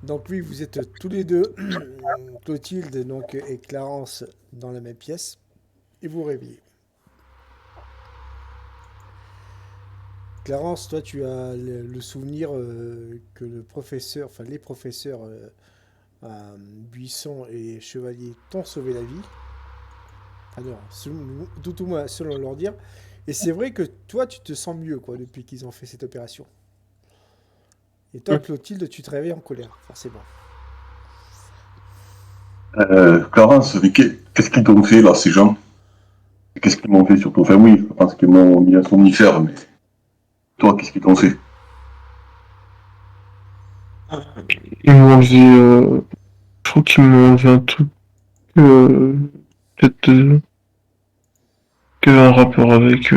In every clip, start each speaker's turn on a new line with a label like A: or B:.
A: Donc oui, vous êtes tous les deux, Clotilde donc, et Clarence, dans la même pièce, et vous réveillez. Clarence, toi, tu as le souvenir que le professeur, enfin les professeurs Buisson et Chevalier t'ont sauvé la vie. Enfin non, tout au moins selon leur dire. Et c'est vrai que toi, tu te sens mieux quoi depuis qu'ils ont fait cette opération. Et toi, Clotilde, tu te réveilles en colère, forcément.
B: Clarence, mais qu'est-ce qu'ils t'ont fait là, ces gens? Qu'est-ce qu'ils m'ont fait surtout? Enfin oui, je pense qu'ils m'ont mis un somnifère, mais toi, qu'est-ce qu'ils t'ont fait?
C: Ils m'ont enlevé, je crois qu'ils m'ont enlevé un truc, euh, peut-être, qui avait un rapport avec,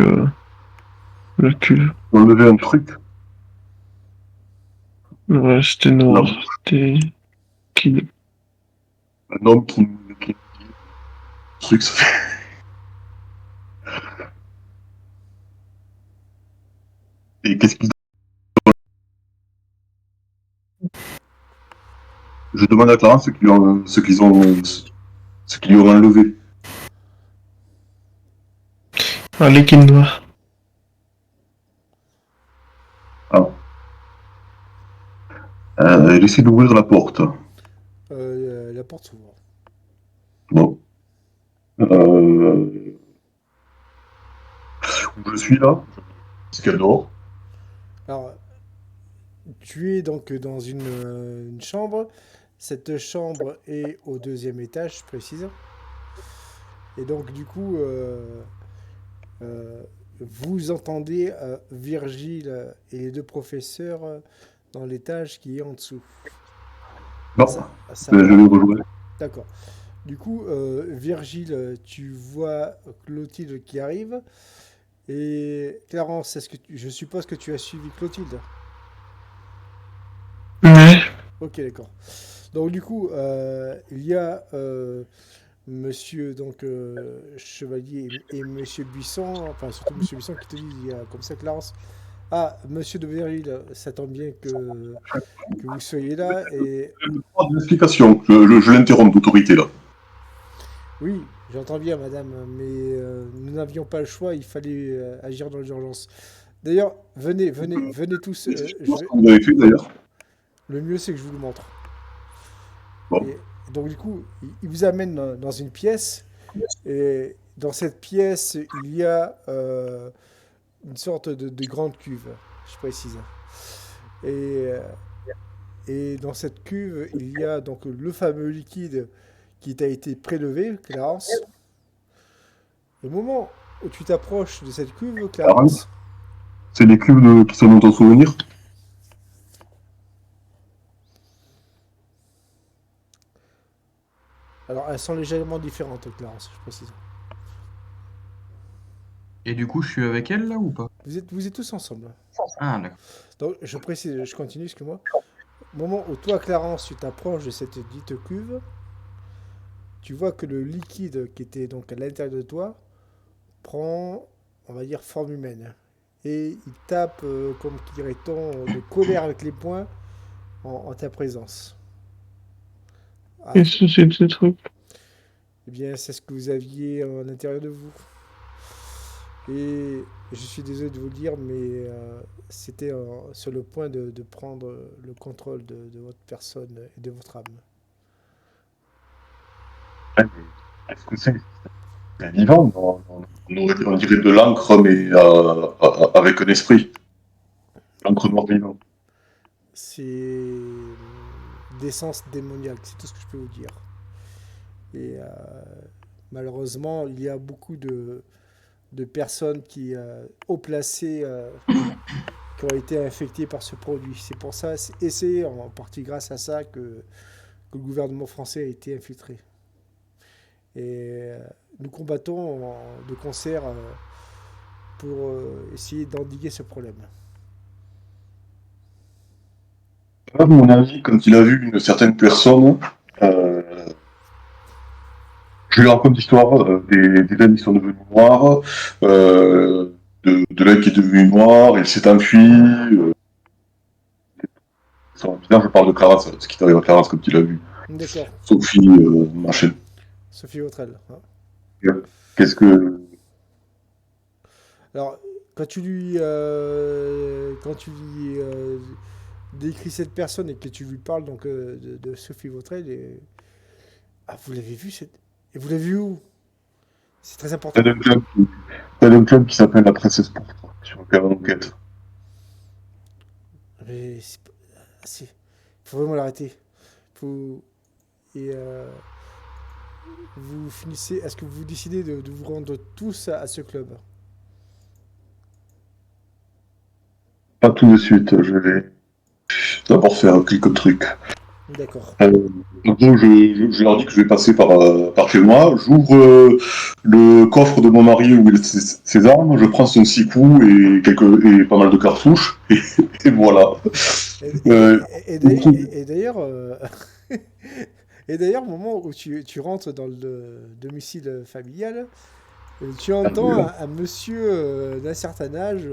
C: la cuve.
B: Ils ont levé un truc,
C: Ouais, c'était
B: la
C: noir,
B: bouche,
C: c'était, qui,
B: un homme qui truc, ça fait. Et qu'est-ce qu'ils Je demande à Clarence ce qu'ils lui ont enlevé.
C: un liquide noir.
B: Ah. Elle essaie d'ouvrir la porte.
A: La porte s'ouvre.
B: Bon. Où je suis là? Est-ce qu'elle dort?
A: Alors, tu es donc dans une chambre. Cette chambre est au deuxième étage, je précise. Et donc, du coup, euh, vous entendez Virgile et les deux professeurs dans l'étage qui est en dessous.
B: Non.
A: Ça, ça
B: Je
A: va.
B: vais rejoindre.
A: D'accord. Du coup, Virgile, tu vois Clotilde qui arrive. Et Clarence, je suppose que tu as suivi Clotilde.
C: Ouais.
A: Ok, d'accord. Donc du coup, il y a Monsieur donc Chevalier et Monsieur Buisson, enfin surtout Monsieur Buisson qui te dit il y a comme ça Clarence. Ah, Monsieur de Verville, ça tombe bien que vous soyez là. Et
B: Pas d'explication. Je l'interromps d'autorité là.
A: oui, j'entends bien, Madame, mais nous n'avions pas le choix, il fallait agir dans l'urgence. D'ailleurs, venez tous.
B: Dites-moi ce que vous avez fait d'ailleurs.
A: Le mieux, c'est que je vous le montre.
B: Bon.
A: Et donc du coup, il vous amène dans une pièce. Et dans cette pièce, il y a une sorte de grande cuve, je précise. Et, euh, et dans cette cuve, il y a donc le fameux liquide qui t'a été prélevé, Clarence. Au moment où tu t'approches de cette cuve,
B: Clarence,
A: Clarence,
B: c'est les qui sont dans ton souvenir.
A: alors elles sont légèrement différentes, Clarence, je précise.
D: Et du coup, je suis avec elle là ou pas?
A: Vous êtes tous ensemble.
D: Ah, d'accord.
A: Donc je précise, je continue, excuse-moi. Au moment où toi, Clarence, tu t'approches de cette dite cuve, tu vois que le liquide qui était donc à l'intérieur de toi prend, on va dire, forme humaine. Et il tape, comme dirait-on, de colère avec les poings en ta présence. Ah,
C: Et c'est ces trucs.
A: eh bien, c'est ce que vous aviez à l'intérieur de vous. Et je suis désolé de vous le dire, mais c'était sur le point de prendre le contrôle de votre personne et de votre âme.
B: Est-ce que c'est vivant? On dirait de l'encre, mais avec un esprit. L'encre noire vivante.
A: C'est d'essence démoniaque, c'est tout ce que je peux vous dire. Et malheureusement, il y a beaucoup de personnes haut placées qui ont été infectées par ce produit. C'est pour ça, et c'est en partie grâce à ça que le gouvernement français a été infiltré. Et nous combattons de concert pour essayer d'endiguer ce problème.
B: À mon avis, quand il a vu une certaine personne, euh, je lui raconte l'histoire des veines qui sont devenues noires, de l'œil qui est devenu noir, il s'est enfui. Là, je parle de Clarence, ce qui t'arrive à Clarence, comme tu l'as vu.
A: D'accord.
B: Sophie, machin.
A: Sophie Autrel. Hein.
B: Qu'est-ce que.
A: Alors, quand tu lui décris cette personne et que tu lui parles donc de Sophie Autrel, ah, vous l'avez vu et vous l'avez vu où? C'est très important.
B: T'as un club qui s'appelle la Presse Sport, sur lequel on enquête.
A: Mais faut vraiment l'arrêter. Faut, et vous finissez. Est-ce que vous décidez de vous rendre tous à ce club?
B: Pas tout de suite, je vais d'abord faire quelques trucs.
A: D'accord.
B: Donc, je leur dis que je vais passer par chez moi. J'ouvre le coffre de mon mari où il a ses armes. Je prends son 6 coups et pas mal de cartouches. Et voilà.
A: Et,
B: Euh,
A: et d'ailleurs, et d'ailleurs, au moment où tu rentres dans le domicile familial, tu entends un monsieur d'un certain âge.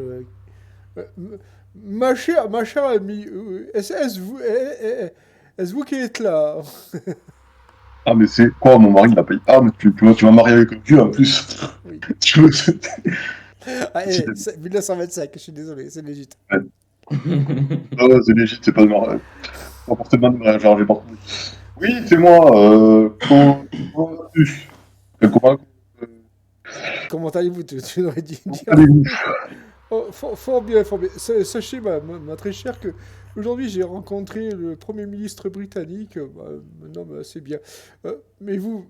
A: Ma chère amie, est-ce vous, est-ce vous qui êtes là?
B: Ah, mais c'est quoi, mon mari il l'appelle. Ah, mais tu m'as marié avec un vieux en plus.
A: Oui.
B: Tu veux-
A: Ah, 1925, je suis désolé, c'est légit.
B: Ah, ouais, c'est légit, c'est pas de mariage. Pas forcément de mariage, alors j'ai pas compris. Oui, c'est moi. Comment vas-tu? Comment
A: Comment allez-vous? Tu aurais dû dire.
B: allez-vous?
A: Oh, fort bien, fort bien. Sachez, ma très chère, que aujourd'hui j'ai rencontré le Premier ministre britannique. Non, bah, c'est bien. Mais vous,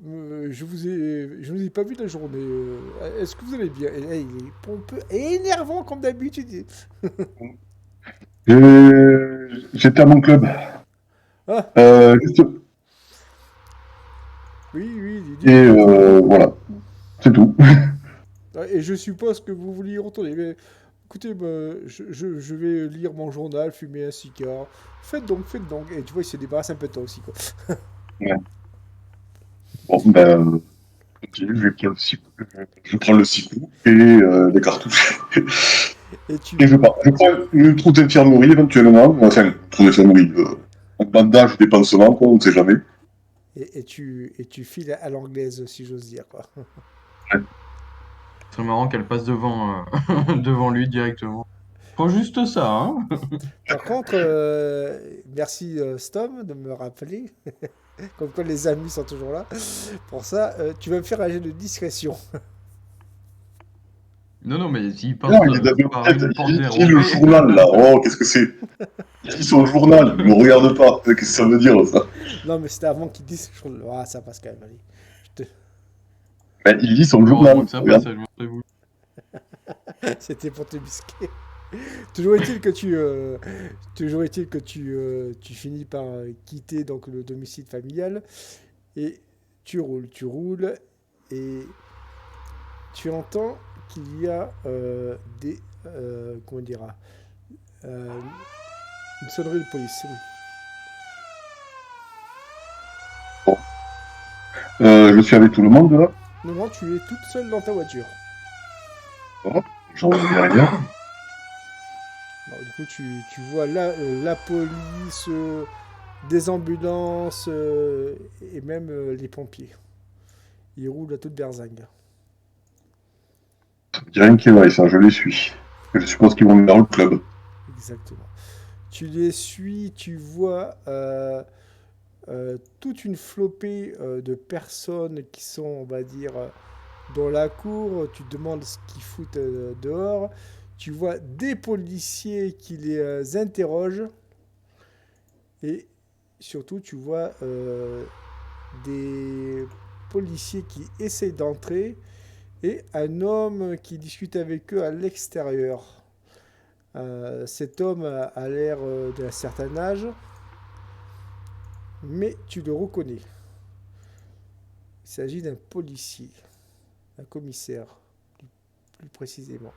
A: je vous ai pas vu de la journée. Est-ce que vous allez bien? Il est pompeux et énervant comme d'habitude.
B: J'étais à mon club.
A: Ah,
B: Juste.
A: oui, oui,
B: Et
A: dites.
B: voilà, c'est tout.
A: Ah, et je suppose que vous vouliez y retourner. Mais écoutez, bah, je vais lire mon journal, fumer un cigare. Faites donc, faites donc. Et tu vois, il se débarrasse un peu de toi aussi, quoi.
B: Ouais. Bon, ben, continue, je prends le 6 coups et les cartouches.
A: Et tu,
B: Et je pars. Je prends une trousse d'infirmerie éventuellement, enfin, une trousse d'infirmerie, un bandage, des pansements, quoi, on ne sait jamais.
A: et tu files à l'anglaise, si j'ose dire, quoi.
D: C'est marrant qu'elle passe devant, devant lui directement. Faut juste ça, hein?
A: Par contre, merci Stom de me rappeler, comme quoi les amis sont toujours là. Pour ça, tu vas me faire un jet de discrétion.
D: Non, non, mais s'il
B: Non,
D: passe
B: il avait en
D: par
B: tête,
D: une porte
B: il lit le
D: dérobée.
B: journal, là. Oh, qu'est-ce que c'est? Il lit son journal, il me regarde pas. Qu'est-ce que ça veut dire, ça?
A: Non, mais c'était avant qu'ils disent. Ah, ça passe quand même, allez.
B: Ben, il lit son
D: Heureusement
B: journal.
D: que ça passe,
B: Regarde.
D: je m'en vous.
A: C'était pour te bisquer. Toujours est-il que toujours est-il que tu finis par quitter donc le domicile familial et tu roules et tu entends qu'il y a des comment on dira euh, une sonnerie de police.
B: Bon. Je suis avec tout le monde, là.
A: Non, non, tu es toute seule dans ta voiture.
B: Bon. J'en dis rien.
A: Alors, du coup, tu vois la police, des ambulances et même les pompiers. Ils roulent à toute berzingue.
B: Ça me dit rien qui va, ça, je les suis. Je suppose qu'ils vont vers le club.
A: Exactement. Tu les suis, tu vois toute une flopée de personnes qui sont, on va dire, dans la cour. Tu te demandes ce qu'ils foutent dehors. Tu vois des policiers qui les interrogent. Et surtout, tu vois des policiers qui essayent d'entrer et un homme qui discute avec eux à l'extérieur. Cet homme a l'air d'un certain âge, mais tu le reconnais. Il s'agit d'un policier, un commissaire, plus précisément,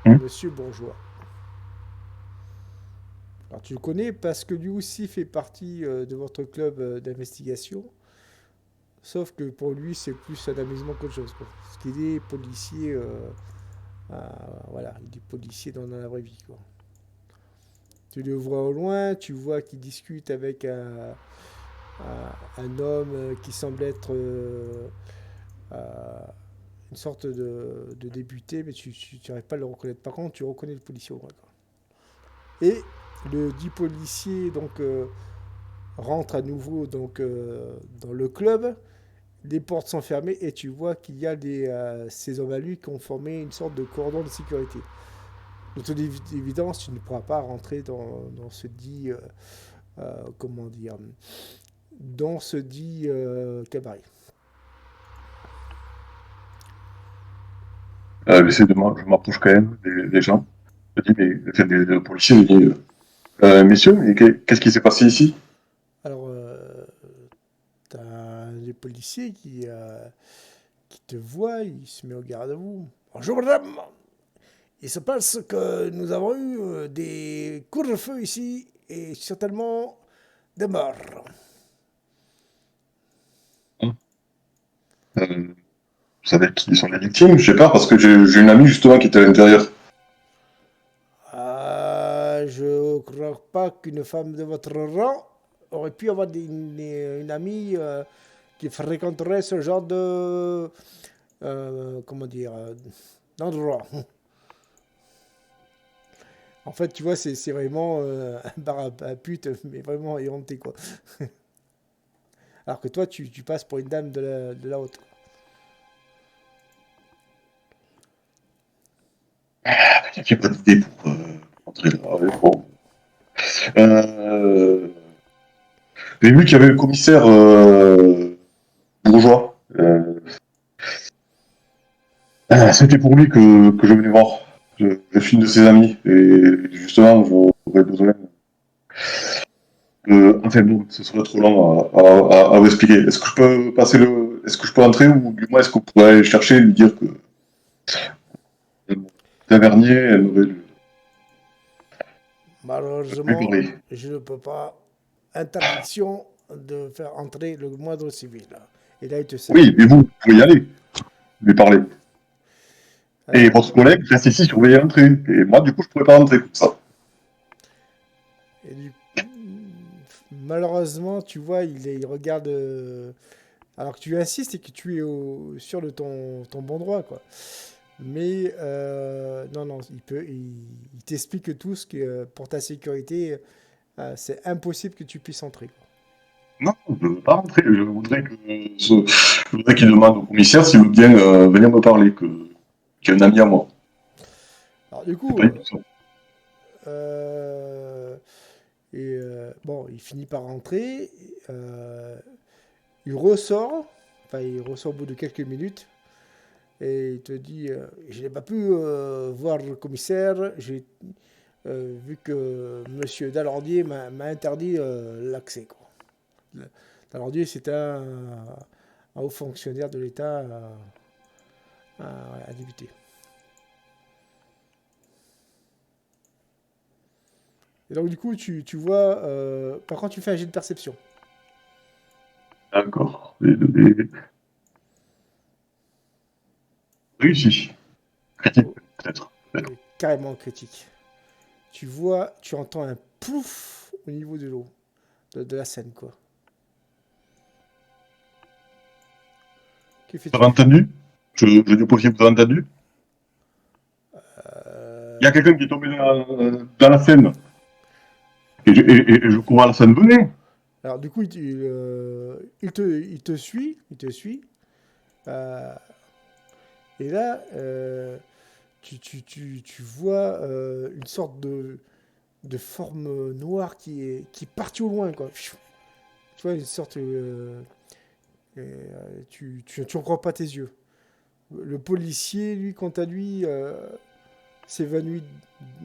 B: Mhm.
A: Monsieur Bourgeois. Alors tu le connais parce que lui aussi fait partie de votre club d'investigation, sauf que pour lui c'est plus un amusement qu'autre chose, quoi. Parce qu'il est policier, voilà, il est policier dans la vraie vie, quoi. Tu le vois au loin, tu vois qu'il discute avec un homme qui semble être euh, une sorte de débuté, mais tu n'arrives pas à le reconnaître. Par contre, tu reconnais le policier au loin, quoi. Et le dit policier donc rentre à nouveau donc dans le club. Les portes sont fermées et tu vois qu'il y a ces hommes à lui qui ont formé une sorte de cordon de sécurité. De toute évidence, tu ne pourras pas rentrer dans ce dit, comment dire, dans ce dit cabaret.
B: J'essaie je m'approche quand même des gens. Je dis, mais, enfin, des policiers, je dis, messieurs, mais qu'est-ce qui s'est passé ici?
A: Alors, t'as les policiers qui te voient, ils se mettent au garde à vous. Bonjour madame, il se passe que nous avons eu des coups de feu ici et certainement des morts.
B: Euh, vous savez qui sont les victimes? Je sais pas, parce que j'ai une amie justement qui était à l'intérieur.
A: Je crois pas qu'une femme de votre rang aurait pu avoir une amie qui fréquenterait ce genre de, comment dire, d'endroit. En fait, tu vois, c'est vraiment un bar à pute, mais vraiment éhonté, quoi. Alors que toi, tu passes pour une dame de la haute.
B: J'ai pas d'idée pour entrer là. Bon. Euh, j'ai vu qu'il y avait le commissaire bourgeois. C'était pour lui que je venais voir. Je suis une de ses amies et justement, j'aurais besoin de. Enfin bon, ce serait trop long à vous expliquer. Est-ce que je peux passer le. Est-ce que je peux entrer ou du moins est-ce que vous pourrez aller chercher et lui dire que Tavernier, elle aurait pu
A: Malheureusement,
B: parler.
A: je ne peux pas. Interdiction de faire entrer le moindre civil. Et là, il te salue.
B: Oui, mais vous pouvez y aller, lui parler. Et
A: Euh,
B: votre collègue reste ici surveiller l'entrée. Et moi, du coup, je pourrais pas rentrer comme ça.
A: et malheureusement, tu vois, il regarde. Alors que tu insistes et que tu es sûr de ton bon droit, quoi. Mais non, non, il t'explique tous que pour ta sécurité, c'est impossible que tu puisses entrer.
B: Non, je ne veux pas rentrer. Je voudrais qu'il demande au commissaire s'il veut bien venir me parler, qu'il y a un ami à moi.
A: Alors du
B: C'est
A: coup,
B: pas du tout ça.
A: euh, bon, il finit par rentrer. Il ressort. Enfin, il ressort au bout de quelques minutes. Et il te dit, je n'ai pas pu voir le commissaire. J'ai vu que Monsieur Dallardier m'a interdit l'accès, quoi. Dallardier, c'était un haut fonctionnaire de l'État à débuter. Et donc, du coup, tu vois. Par contre, tu fais un jet de perception.
B: D'accord. Réussi. Critique,
A: Oh,
B: peut-être. Peut-être.
A: carrément critique. Tu vois, tu entends un plouf au niveau de l'eau, de la scène, quoi. Que
B: Vous avez
A: fais-tu?
B: entendu? Je lui posais, vous avez entendu? Il y a
A: Euh,
B: quelqu'un qui est tombé dans la Seine. Et je cours à la Seine. Venez!
A: Alors, du coup, il te suit, il te suit. Euh, et là, tu vois une sorte de forme noire qui est partie au loin, quoi. Tu vois, une sorte. Tu en crois pas tes yeux. Le policier, lui, quant à lui, s'évanouit,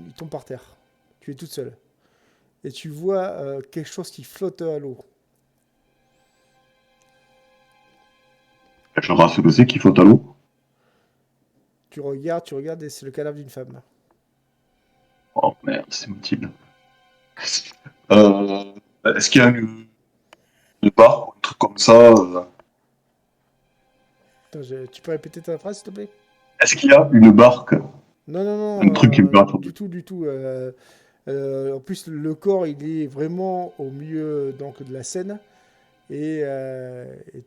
A: il tombe par terre. Tu es toute seule. Et tu vois quelque chose qui flotte à l'eau.
B: Je rase ce que c'est qui flotte à l'eau.
A: Tu regardes, et c'est le cadavre d'une femme.
B: Oh merde, c'est Mathilde. Euh, est-ce qu'il y a une barre ou un truc comme ça
A: Attends, tu peux répéter ta phrase, s'il te plaît?
B: Est-ce qu'il y a une barque,
A: Non, non,
B: un
A: non,
B: truc qui me raconte?
A: du tout, du tout. En plus, le corps, il est vraiment au milieu donc, de la scène. Et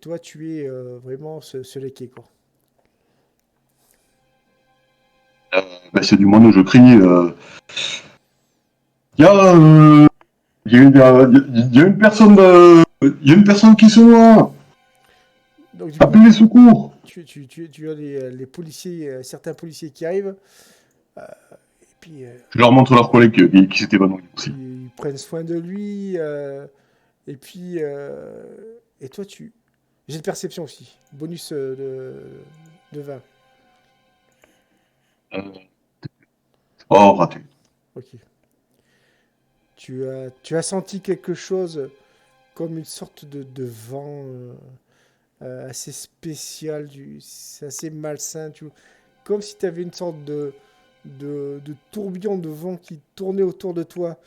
A: toi, tu es vraiment ce lequet, quoi.
B: Ben, c'est du monde où je crie. Il y a, il y a une personne, il y a une personne qui se noie.
A: Donc, du coup,
B: Appelez les secours.
A: tu as les policiers, certains policiers qui arrivent. euh, et puis,
B: Je leur montre leur collègue qui s'est évanoui aussi.
A: ils prennent soin de lui. Et puis, et toi, tu. J'ai de perception aussi. Bonus de 20.
B: Euh, oh, raté.
A: Ok. Tu as senti quelque chose comme une sorte de vent assez spécial. C'est assez malsain. Comme si tu avais une sorte de tourbillon de vent qui tournait autour de toi.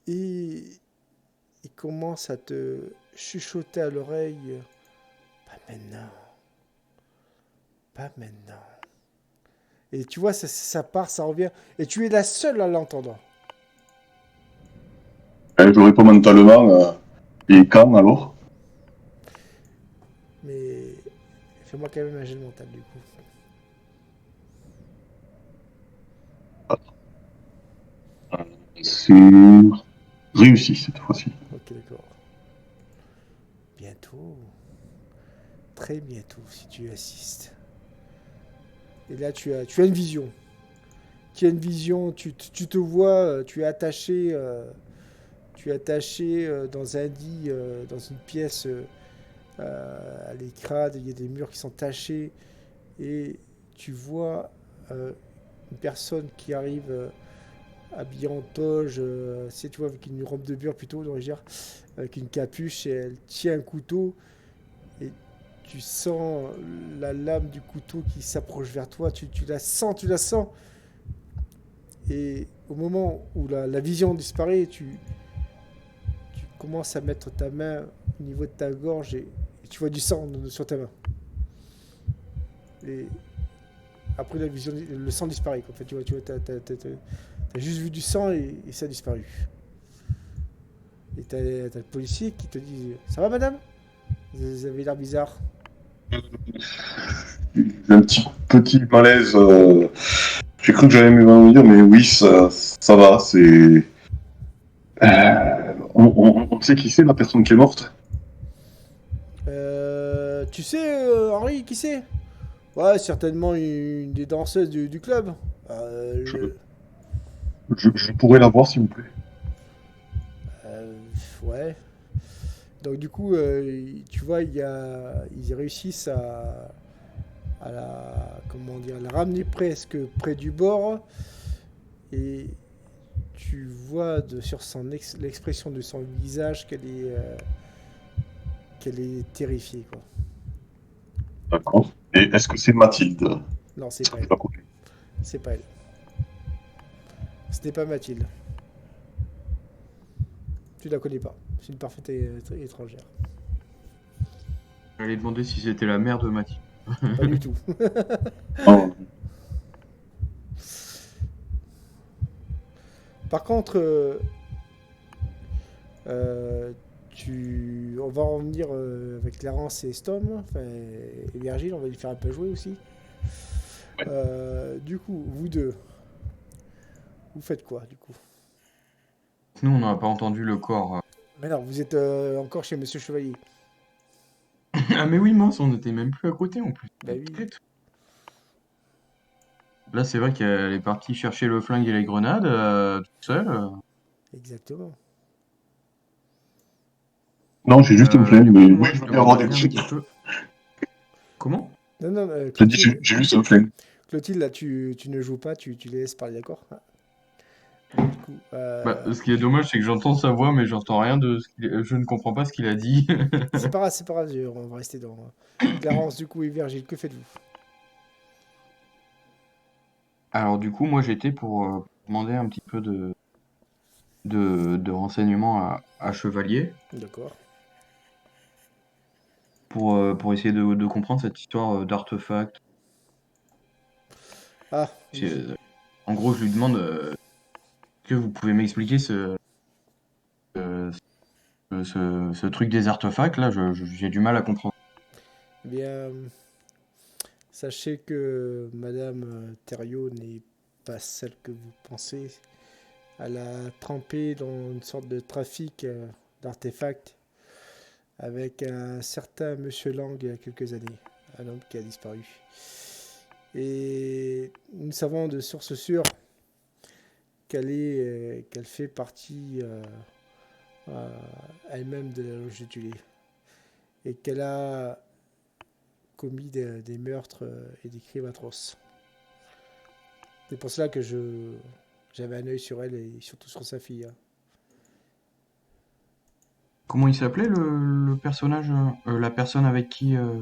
A: Et il commence à te chuchoter à l'oreille. Pas maintenant. Pas maintenant. Et tu vois, ça part, ça revient. Et tu es la seule à l'entendre.
B: Je réponds mentalement. Et quand alors?
A: Mais fais-moi quand même un jet de mental du coup.
B: C'est réussi cette fois-ci.
A: Ok, d'accord. Bientôt. Très bientôt, si tu assistes. Et là, tu as une vision. Tu as une vision, tu te vois, tu es attaché dans un lit, dans une pièce à l'écrade, il y a des murs qui sont tachés, et tu vois une personne qui arrive habillée en toge, tu vois, avec une robe de beurre plutôt, on dire, avec une capuche, et elle tient un couteau, et tu sens la lame du couteau qui s'approche vers toi, tu la sens, et au moment où la vision disparaît, tu commences à mettre ta main au niveau de ta gorge, et tu vois du sang sur ta main. Et après la vision, le sang disparaît. En fait, t'as juste vu du sang et ça a disparu. Et t'as le policier qui te dit: ça va, madame? Vous avez l'air bizarre.
B: J'ai un petit malaise. J'ai cru que j'allais m'évanouir, mais oui, ça va. C'est. On sait qui c'est la personne qui est morte.
A: Tu sais, Henri, qui c'est? Ouais, certainement une des danseuses du club.
B: Je,
A: Le-
B: je pourrais la voir, s'il vous plaît.
A: euh, ouais. Donc du coup, tu vois, ils réussissent comment dire, la ramener presque près du bord, et tu vois sur l'expression de son visage qu'elle est terrifiée, quoi.
B: D'accord. Et est-ce que c'est Mathilde?
A: Non, c'est
B: Ça
A: pas
B: fait
A: elle.
B: pas copier.
A: C'est pas elle. Ce n'est pas Mathilde. Tu la connais pas. C'est une parfaite étrangère.
D: J'allais demander si c'était la mère de Mathilde.
A: Pas du tout.
B: Oh,
A: Par contre, Euh, on va en revenir avec Clarence et Storm, enfin, et Virgile, on va les faire un peu jouer aussi.
B: ouais.
A: Du coup, vous deux, vous faites quoi du coup?
D: Nous, on n'a pas entendu le corps.
A: Mais non, vous êtes encore chez Monsieur Chevalier.
D: Ah, mais oui, mince, on n'était même plus à côté en plus.
A: Bah oui,
D: Bête. Là, c'est vrai qu'elle est partie chercher le flingue et les grenades toute seule.
A: exactement.
B: Non, j'ai juste une flemme,
D: Du
B: mais
D: coup,
B: oui,
D: moi,
B: je
D: je
B: veux bien avoir des
D: demanderais un
B: trucs.
D: petit peu. Comment?
A: Non, non,
B: T'as dit, j'ai juste une flemme.
A: Clotilde, là, tu ne joues pas, tu les laisses parler, d'accord? Ah. Donc, du coup,
D: Bah, ce qui est dommage, c'est que j'entends sa voix, mais j'entends rien de je ne comprends pas ce qu'il a dit.
A: c'est pas grave, on va rester dans Clarence, du coup, et Virgile, que faites-vous?
D: Alors, du coup, moi, j'étais pour demander un petit peu de renseignements à Chevalier
A: D'accord.
D: pour essayer de comprendre cette histoire d'artefact.
A: Ah,
D: C'est,
A: oui.
D: En gros, je lui demande que vous pouvez m'expliquer ce, ce truc des artefacts là? J'ai du mal à comprendre.
A: Eh bien, sachez que Madame Thériault n'est pas celle que vous pensez. Elle a trempé dans une sorte de trafic d'artefacts avec un certain Monsieur Lang il y a quelques années, un homme qui a disparu. Et nous savons de sources sûres qu'elle fait partie euh, elle-même de la loge du lait et qu'elle a commis des meurtres et des crimes atroces. C'est pour cela que j'avais un œil sur elle et surtout sur sa fille, hein.
D: Comment il s'appelait le personnage, la personne avec qui vous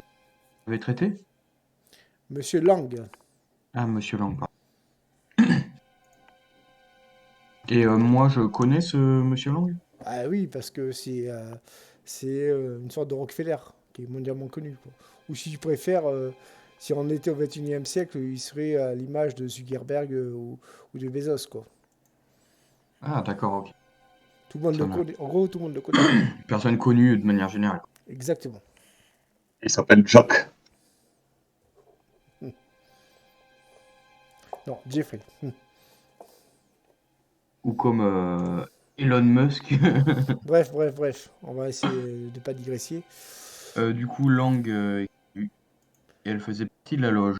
D: avez traité?
A: Monsieur Lang,
D: Ah, Monsieur Lang, pardon. Et moi, je connais ce Monsieur Lang?
A: ah oui, parce que c'est une sorte de Rockefeller qui est mondialement connu, quoi. Ou si tu préfères, si on était au 21e siècle, il serait à l'image de Zuckerberg ou de Bezos, quoi.
D: Ah, d'accord, ok.
A: Tout le monde le
D: Personne,
A: connaît. En gros, tout le monde le connaît.
D: personne connue de manière générale.
A: Exactement.
B: Il s'appelle Jack.
A: Non, Jeffrey.
D: Ou comme Elon Musk.
A: Bref, bref, bref. On va essayer de ne pas digresser.
D: Du coup, Lang, et elle faisait partie de la loge.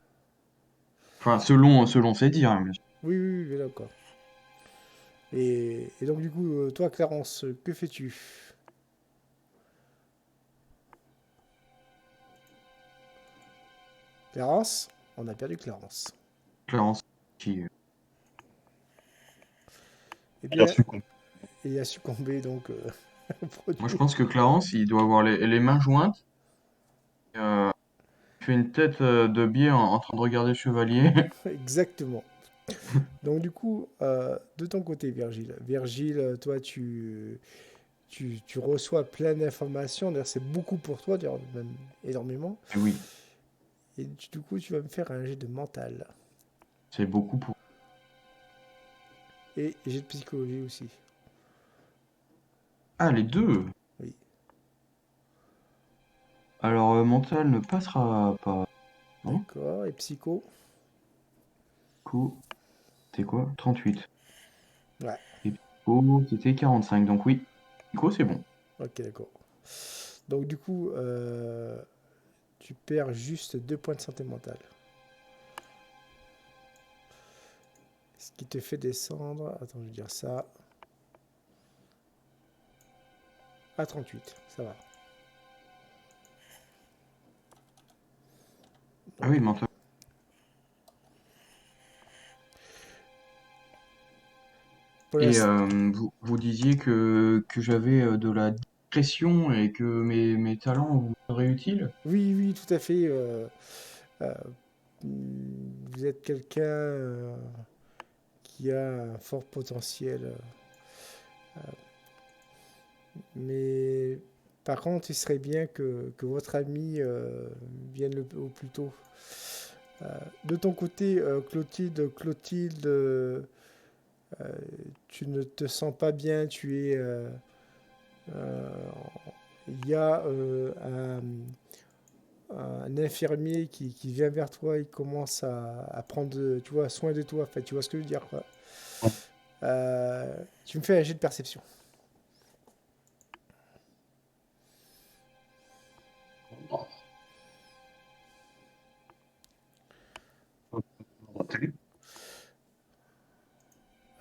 D: Enfin, selon ses dires, hein, bien sûr.
A: Oui, oui, oui, d'accord. Et donc, du coup, toi, Clarence, que fais-tu? Clarence? On a perdu Clarence.
D: Clarence, qui,
A: Eh
B: Il a
A: bien,
B: su qu'on
A: il a succombé, donc, au
D: moi, je
A: produit.
D: pense que Clarence, il doit avoir les mains jointes. Euh, il fait une tête de biais en train de regarder le chevalier.
A: Exactement. Donc, du coup, de ton côté, Virgile, toi, tu reçois plein d'informations. D'ailleurs, c'est beaucoup pour toi, d'ailleurs, même énormément.
D: Et oui,
A: Et du coup, tu vas me faire un jet de mental.
D: c'est beaucoup pour.
A: Et jet de psychologie aussi.
D: Ah, les deux!
A: Oui.
D: Alors, mental ne passera pas. Non? Du
A: D'accord. Et psycho?
D: coup, c'était quoi? 38.
A: Ouais.
D: Et Pico, c'était 45. Donc oui, Pico, c'est bon.
A: Ok, d'accord. Donc, du coup, tu perds juste 2 points de santé mentale. Ce qui te fait descendre. Attends, je vais dire ça. À 38. Ça va.
D: Ah
A: Donc,
D: oui, mental.
A: pour
D: Et
A: l'instant.
D: vous disiez que j'avais de la discrétion et que mes talents vous seraient utiles?
A: Oui, oui, tout à fait. Euh, Vous êtes quelqu'un qui a un fort potentiel. Mais par contre, il serait bien que votre ami vienne au plus tôt. Euh, de ton côté, Clotilde, tu ne te sens pas bien. Euh, il y a un infirmier qui vient vers toi, il commence à prendre, tu vois, soin de toi. Enfin, tu vois ce que je veux dire, quoi. Tu me fais un jet de perception.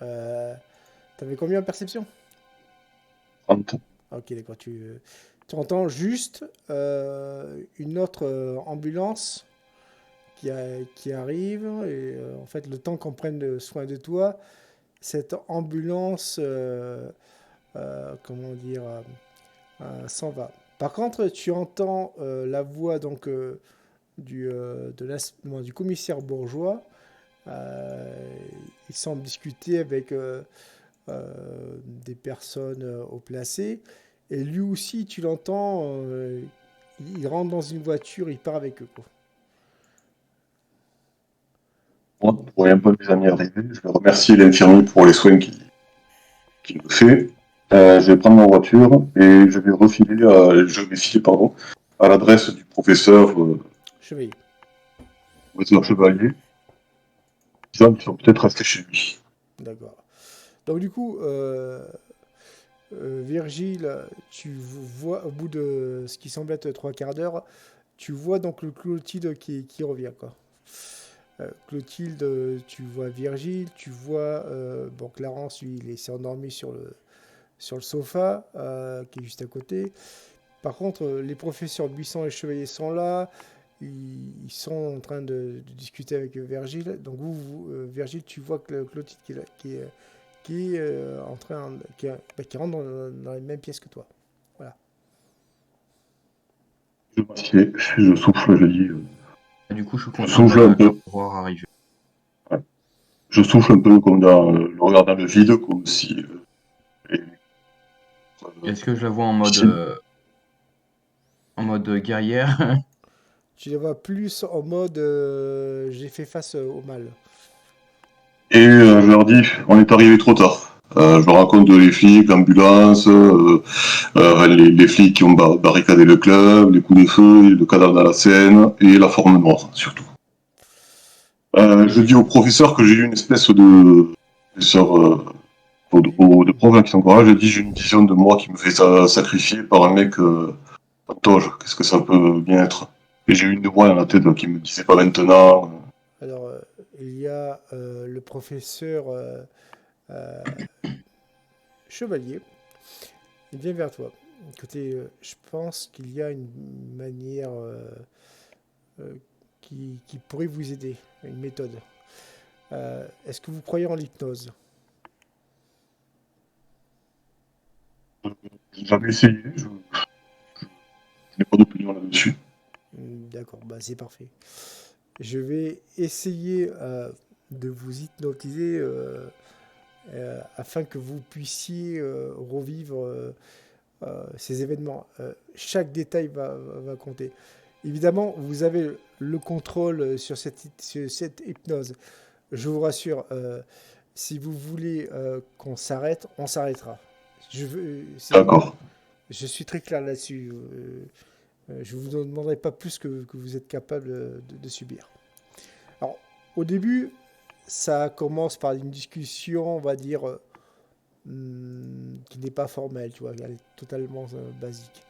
A: Euh, T'avais combien en perception?
B: 30.
A: Ok, d'accord. Tu entends juste une autre ambulance qui arrive. Et en fait, le temps qu'on prenne soin de toi, cette ambulance, comment dire, s'en va. Par contre, tu entends la voix donc du commissaire bourgeois. Euh, il semble discuter avec des personnes au placé. Et lui aussi, tu l'entends, il rentre dans une voiture, il part avec eux, quoi.
B: Moi, pour un peu mes amis arrivés, je vais remercier l'infirmier pour les soins qu'il qui le fait. Je vais prendre ma voiture et je vais filer pardon, à l'adresse du
A: Chevalier.
B: professeur Chevalier, disant qu'ils sont peut-être restés chez lui.
A: D'accord. Donc du coup, Virgile, tu vois au bout de ce qui semble être 3 quarts d'heure, tu vois donc le Clotilde qui revient, quoi. Clotilde, tu vois Virgile, tu vois bon, Clarence, lui, il s'est endormi sur le sofa qui est juste à côté. Par contre, les professeurs Buisson et Chevalier sont là. Ils sont en train de discuter avec Virgile. Donc Virgile, tu vois que Clotilde qui est en train, qui rentre dans la même pièce que toi. Voilà.
B: Je m'assieds, je souffle, je dis,
D: Du coup, je suis
B: je
D: content
B: souffle un
D: de
B: peu,
D: voir arriver.
B: je souffle un peu comme dans le regard dans le vide, comme si et,
D: Est-ce que je la vois
B: si-
D: en mode guerrière?
A: Tu les vois plus en mode j'ai fait face au mal.
B: je leur dis, on est arrivé trop tard. Je leur raconte les flics, l'ambulance, les flics qui ont barricadé le club, les coups de feu, le cadavre dans la Seine et la forme noire surtout. Je dis au professeur que j'ai eu une espèce de professeur de profs là, qui sont encore là, je dis j'ai une vision de moi qui me fait sacrifier par un mec en toge. Qu'est-ce que ça peut bien être? Et j'ai une de moi dans la tête là, qui me disait pas maintenant.
A: Alors, il y a le professeur euh, Chevalier. Il vient vers toi. Écoutez, je pense qu'il y a une manière euh, qui pourrait vous aider, une méthode. Est-ce que vous croyez en l'hypnose?
B: J'ai jamais essayé, je n'ai pas d'opinion là-dessus.
A: D'accord, bah c'est parfait. Je vais essayer de vous hypnotiser afin que vous puissiez revivre ces événements. Chaque détail va compter. Évidemment, vous avez le contrôle sur cette hypnose. Je vous rassure, si vous voulez qu'on s'arrête, on s'arrêtera.
B: D'accord.
A: Je suis très clair là-dessus. Je ne vous demanderai pas plus que vous êtes capable de subir. Alors, au début, ça commence par une discussion, on va dire, qui n'est pas formelle, tu vois, elle est totalement basique.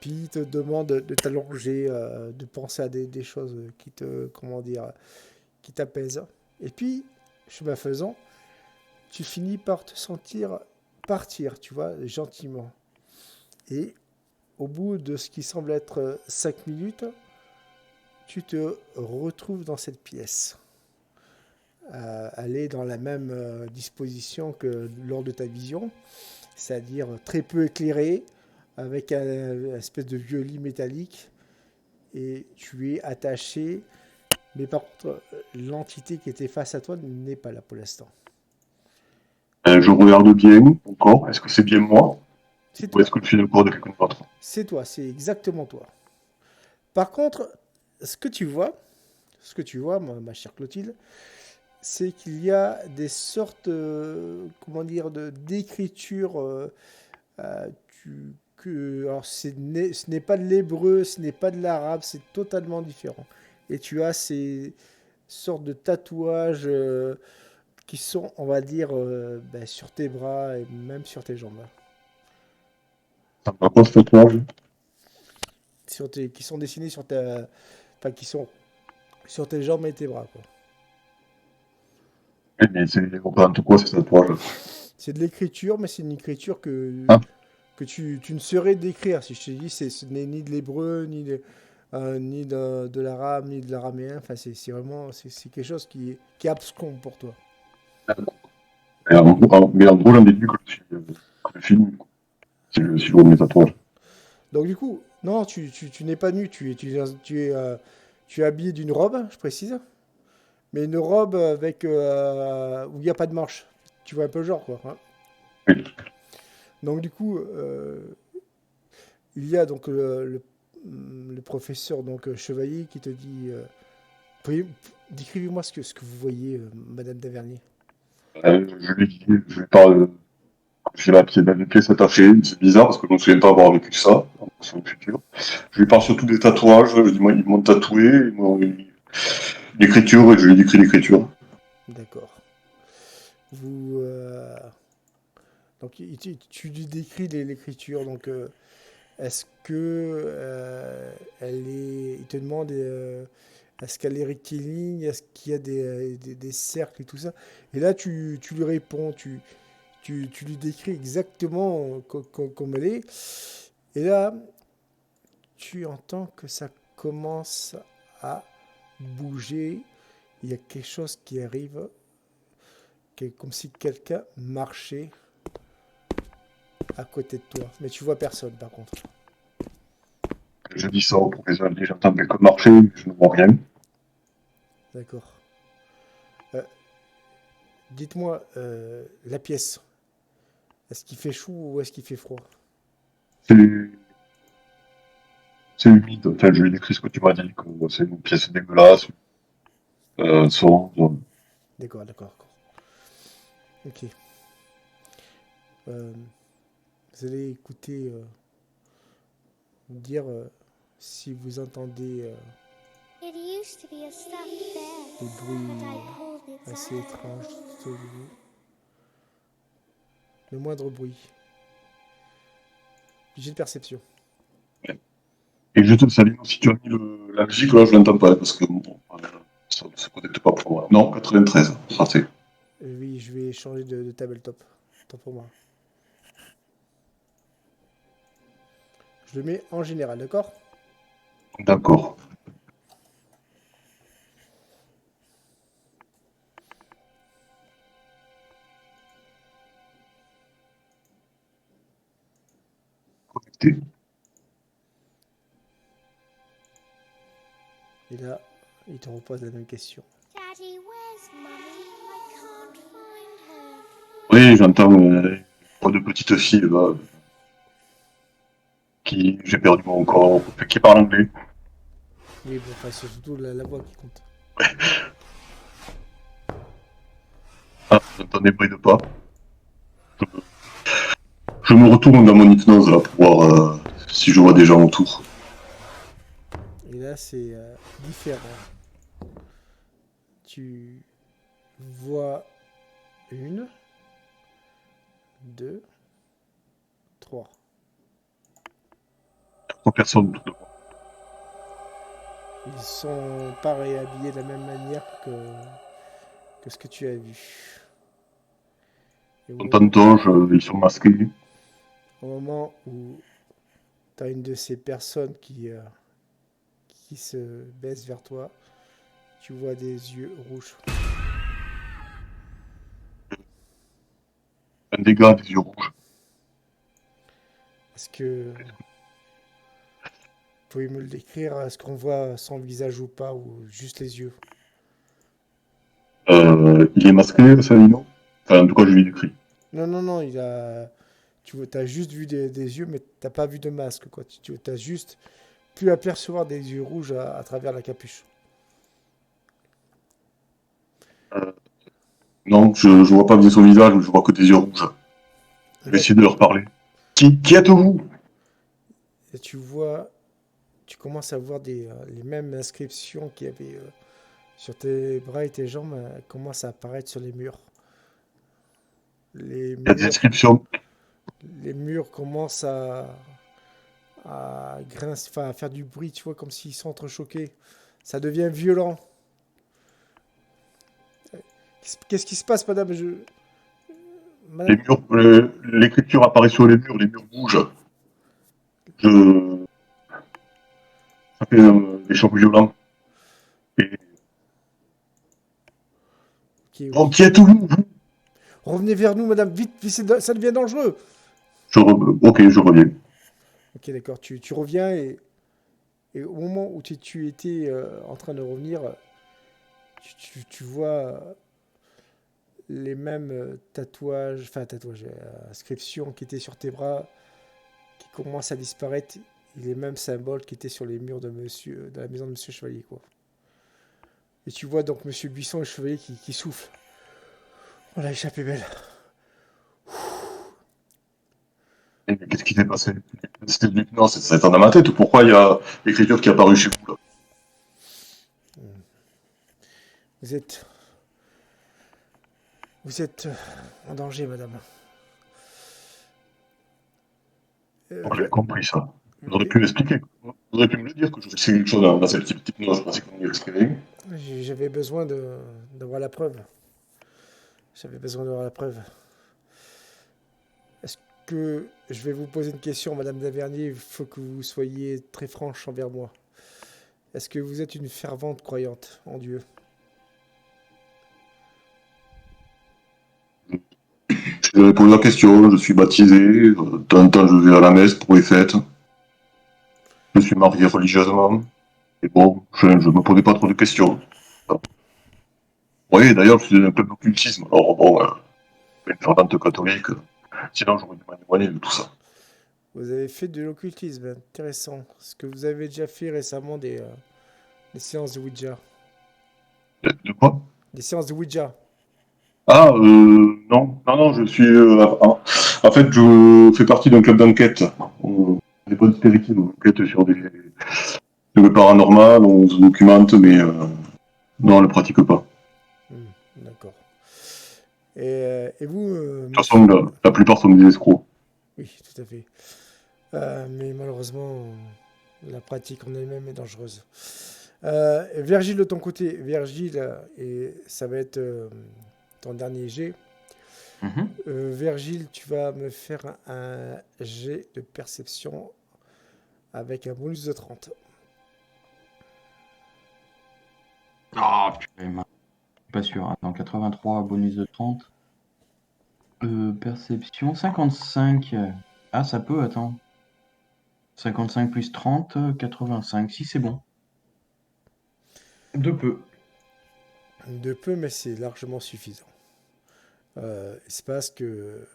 A: Puis il te demande de t'allonger, de penser à des choses qui te, comment dire, qui t'apaisent. Et puis, chemin faisant, tu finis par te sentir partir, tu vois, gentiment. Et au bout de ce qui semble être 5 minutes, tu te retrouves dans cette pièce. Elle est dans la même disposition que lors de ta vision, c'est-à-dire très peu éclairée, avec un espèce de vieux lit métallique, et tu es attaché, mais par contre, l'entité qui était face à toi n'est pas là pour l'instant.
B: Je regarde bien encore. Est-ce que c'est bien moi?
A: C'est
B: Ou est-ce
A: toi,
B: que je suis le corps de quelqu'un d'autre?
A: c'est toi, c'est exactement toi. Par contre, ce que tu vois, ma chère Clotilde, c'est qu'il y a des sortes, comment dire, d'écriture. Euh, alors ce n'est pas de l'hébreu, ce n'est pas de l'arabe, c'est totalement différent. Et tu as ces sortes de tatouages qui sont, on va dire, ben, sur tes bras et même sur tes jambes.
B: Ça me rapproche ce tatouage.
A: Qui sont dessinés sur ta, enfin, qui sont sur tes jambes et tes bras, quoi.
B: Oui, mais c'est représente quoi ces tatouages?
A: C'est de l'écriture, mais c'est une écriture
B: Ah,
A: que tu ne saurais décrire. Si je te dis, ce n'est ni de l'hébreu, ni de l'arabe, ni de l'araméen. Enfin, c'est vraiment c'est quelque chose qui est abscon pour toi.
B: mais en gros, j'en déduis que le film, si je vois mes tatouages.
A: Donc du coup, non, tu n'es pas nu, tu es habillé d'une robe, je précise, mais une robe avec où il n'y a pas de manche. Tu vois un peu le genre, quoi, hein.
B: Oui.
A: Donc du coup, il y a donc le professeur donc Chevalier qui te dit, décrivez-moi ce que vous voyez, Madame Tavernier.
B: Je lui dis, je lui parle J'ai la pièce, la pièce attachée, c'est bizarre parce que je me souviens pas avoir vécu ça, sur le futur. Je lui parle surtout des tatouages, je lui dis, moi, ils m'ont tatoué, l'écriture, et je lui décris l'écriture.
A: D'accord. Vous, donc, tu lui décris l'écriture. Donc, est-ce que il te demande, est-ce qu'elle est rectiligne, est-ce qu'il y a des cercles et tout ça. Et là, tu lui réponds, tu lui décris exactement comme elle est. Et là, tu entends que ça commence à bouger. Il y a quelque chose qui arrive, comme si quelqu'un marchait à côté de toi. Mais tu vois personne, par contre.
B: Je dis ça au professionnel, j'entends quelqu'un marcher, je ne vois rien.
A: D'accord. Euh, Dites-moi, la pièce, est-ce qu'il fait chaud ou est-ce qu'il fait froid?
B: C'est c'est humide, enfin, je lui décris ce que tu m'as dit, que c'est une pièce dégueulasse, sombre.
A: D'accord, d'accord, d'accord. Ok. Euh, vous allez écouter, me dire si vous entendez
E: It used to be a stuffed bear,
A: des
E: but I
A: bruits
E: pulled its
A: assez
E: hair.
A: étranges autour de vous. Le moindre bruit. J'ai de perception.
B: Et je te salue, si tu as mis la musique, là, je l'entends pas, parce que bon, ça ne se connecte pas pour moi. Non, 93, parfait.
A: Oui, je vais changer de tabletop. Tant pour moi. Je le mets en général, d'accord?
B: D'accord. Connecté.
A: Et là, il te repose la même question.
E: Daddy, where's Mummy? I can't find her.
B: Oui, j'entends pas de petite fille là, qui j'ai perdu mon corps, qui parle anglais.
A: Oui, bon, enfin, c'est surtout la voix qui compte.
B: Ah, j'entends des bruits de pas. Je me retourne dans mon hypnose là pour voir si je vois des gens autour.
A: Et là, c'est différent. Tu vois une, deux, trois.
B: Trois personnes autour de moi.
A: Ils sont pas réhabillés de la même manière que ce que tu as vu. Et
B: En tantoche, ils sont masqués.
A: au moment où tu as une de ces personnes qui se baisse vers toi, tu vois des yeux rouges.
B: Un dégât des yeux rouges.
A: Est-ce que vous pouvez me le décrire? Est-ce qu'on voit son visage ou pas, ou juste les yeux?
B: Il est masqué, Salino. Enfin, en tout cas, je lui décris.
A: Non, non, non, tu as juste vu des yeux, mais t'as pas vu de masque, quoi. Tu as juste pu apercevoir des yeux rouges à travers la capuche.
B: Euh, non, je vois pas bien son visage, mais je vois que des yeux rouges.
A: Et
B: Je vais
A: là,
B: essayer de leur parler. Qui êtes-vous?
A: et tu commences à voir les mêmes inscriptions qu'il y avait sur tes bras et tes jambes commencent à apparaître sur les murs. Les
B: Il y a des
A: murs,
B: inscriptions.
A: les murs commencent à grincer, enfin, à faire du bruit, tu vois, comme s'ils sont entrechoqués. Ça devient violent. Qu'est-ce qui se passe, madame?
B: Les
A: Madame,
B: murs, l'écriture apparaît sur les murs bougent. Je, ça fait des chocs violents. Et,
A: ok,
B: oh,
A: oui.
B: qui êtes-vous?
A: Revenez vers nous, madame, vite, vite, ça devient dangereux.
B: Ok, je reviens.
A: Ok, d'accord, tu reviens et au moment où tu étais en train de revenir, tu vois les mêmes tatouages, inscriptions qui étaient sur tes bras, qui commencent à disparaître, et les mêmes symboles qui étaient sur les murs de la maison de Monsieur Chevalier, quoi. Et tu vois donc Monsieur Buisson et Chevalier qui soufflent. On l'a échappé belle.
B: Qu'est-ce qui s'est passé? C'était de l'hypnose, ça étant dans ma tête. Pourquoi il y a l'écriture qui est apparue chez vous là?
A: Vous êtes, vous êtes en danger, madame.
B: Donc j'ai
A: Ver-
B: compris ça. Vous auriez
A: Ver-
B: pu m'expliquer. Vous auriez pu me le dire que je faisais quelque chose dans cette petite hypnose, je pensais qu'on y exprimer.
A: J'avais besoin d'avoir la preuve. J'avais besoin d'avoir la preuve. Est-ce que je vais vous poser une question, madame Davernier? Il faut que vous soyez très franche envers moi. Est-ce que vous êtes une fervente croyante en Dieu?
B: Je vais répondre à la question, je suis baptisé, de temps en temps je vais à la messe pour les fêtes, je suis marié religieusement, et bon, je ne me posais pas trop de questions. Oui, d'ailleurs, je suis un peu d'occultisme, alors bon, une fervente catholique, sinon j'aurais dû m'éloigner de tout ça.
A: Vous avez fait de l'occultisme, intéressant. Est-ce que vous avez déjà fait récemment des séances de Ouija?
B: De quoi?
A: Des séances de Ouija?
B: Ah, non, non, non, je suis... en fait, je fais partie d'un club d'enquête. Des bonnes spiritismes, on enquête sur le paranormal, on se documente, mais non, on ne le pratique pas.
A: D'accord. Et vous,
B: De toute façon,
A: monsieur...
B: la plupart sont des escrocs.
A: Oui, tout à fait. Mais malheureusement, la pratique en elle-même est dangereuse. Virgile, de ton côté, Virgile, et ça va être ton dernier jet.
D: Mhm.
A: Virgile, tu vas me faire un jet de perception avec un bonus de 30.
D: Ah, purée, mince. Je suis pas sûr. Attends, 83, bonus de 30. Perception, 55. Ah, ça peut, attends. 55 plus 30, 85. Si, c'est bon. De peu.
A: De peu, mais c'est largement suffisant. Il se passe que,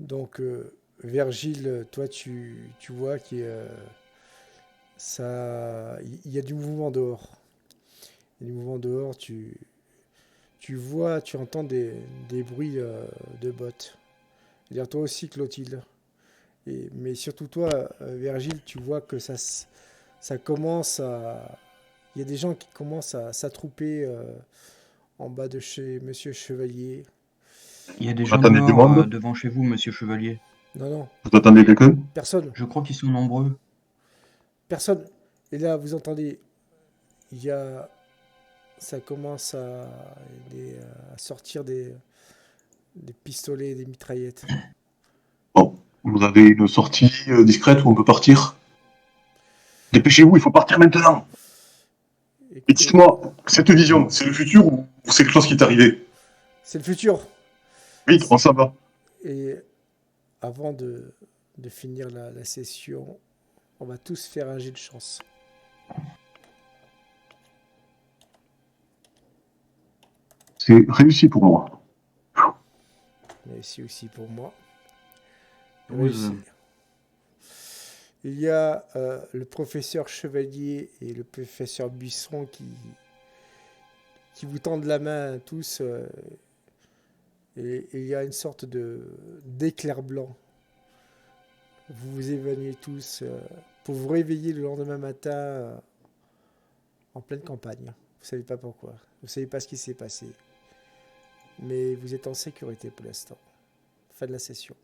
A: donc, Virgile, toi, tu vois qu'il y a, il y a du mouvement dehors. Il y a du mouvement dehors, tu vois, tu entends des bruits de bottes. C'est-à-dire toi aussi, Clotilde. Mais surtout toi, Virgile, tu vois que ça commence à... Il y a des gens qui commencent à s'attrouper en bas de chez Monsieur Chevalier.
D: Il y a des
B: Vous
D: gens
B: attendez du
D: dehors
B: monde?
D: devant chez vous, monsieur Chevalier.
A: Non, non,
B: Vous attendez quelqu'un?
A: personne.
D: Je crois qu'ils sont nombreux.
A: Personne. Et là, vous entendez, il y a... Ça commence à sortir des pistolets, des mitraillettes.
B: Bon, vous avez une sortie discrète où on peut partir? Dépêchez-vous, il faut partir maintenant. Et
A: Écoutez,
B: dites-moi, cette vision, c'est le futur ou c'est quelque chose qui est arrivé?
A: c'est le futur.
B: Vite, on s'en va.
A: Et avant de finir la session, on va tous faire un jet de chance.
B: C'est réussi pour moi.
A: Réussi aussi pour moi.
D: 12.
A: Réussi. Il y a le professeur Chevalier et le professeur Buisson qui vous tendent la main tous. Et il y a une sorte d'éclair blanc. Vous vous évanouissez tous pour vous réveiller le lendemain matin en pleine campagne. Vous ne savez pas pourquoi. Vous ne savez pas ce qui s'est passé. Mais vous êtes en sécurité pour l'instant. Fin de la session.